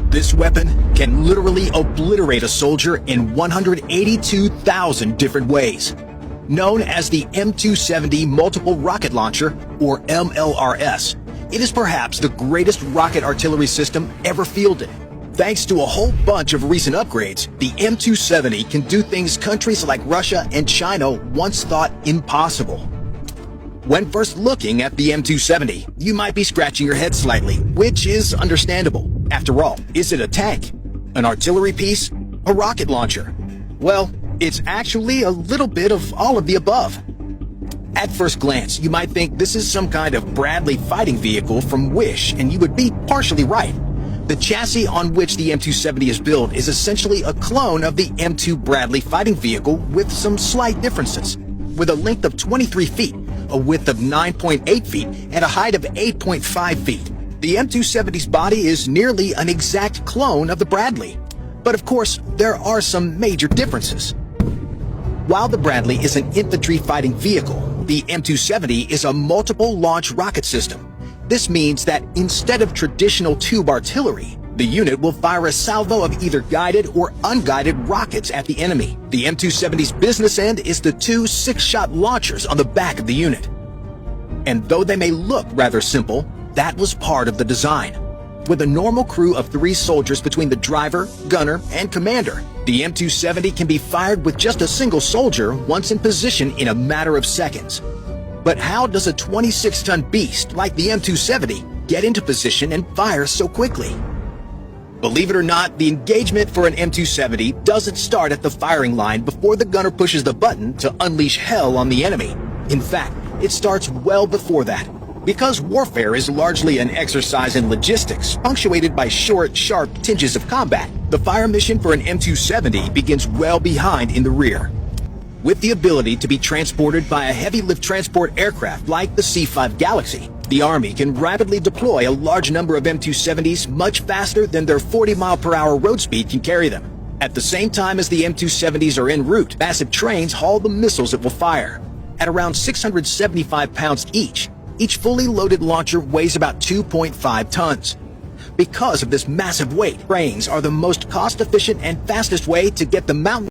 This weapon can literally obliterate a soldier in 182,000 different ways. Known as the M270 Multiple Rocket Launcher, or MLRS, it is perhaps the greatest rocket artillery system ever fielded. Thanks to a whole bunch of recent upgrades, the M270 can do things countries like Russia and China once thought impossible. When first looking at the M270, you might be scratching your head slightly, which is understandable. After all, is it a tank, an artillery piece, a rocket launcher? Well, it's actually a little bit of all of the above. At first glance, you might think this is some kind of Bradley fighting vehicle from Wish, and you would be partially right. The chassis on which the M270 is built is essentially a clone of the M2 Bradley fighting vehicle with some slight differences. With a length of 23 feet, a width of 9.8 feet, and a height of 8.5 feet. The M270's body is nearly an exact clone of the Bradley. But of course, there are some major differences. While the Bradley is an infantry fighting vehicle, the M270 is a multiple launch rocket system. This means that instead of traditional tube artillery, the unit will fire a salvo of either guided or unguided rockets at the enemy. The M270's business end is the two 6-shot launchers on the back of the unit. And though they may look rather simple, that was part of the design. With a normal crew of 3 soldiers between the driver, gunner, and commander, the M270 can be fired with just a single soldier once in position in a matter of seconds. But how does a 26-ton beast like the M270 get into position and fire so quickly? Believe it or not, the engagement for an M270 doesn't start at the firing line before the gunner pushes the button to unleash hell on the enemy. In fact, it starts well before that. Because warfare is largely an exercise in logistics, punctuated by short, sharp tinges of combat, the fire mission for an M270 begins well behind in the rear. With the ability to be transported by a heavy lift transport aircraft like the C-5 Galaxy, the Army can rapidly deploy a large number of M270s much faster than their 40-mile-per-hour road speed can carry them. At the same time as the M270s are en route, massive trains haul the missiles it will fire. At around 675 pounds each fully loaded launcher weighs about 2.5 tons. Because of this massive weight, trains are the most cost-efficient and fastest way to get the mountain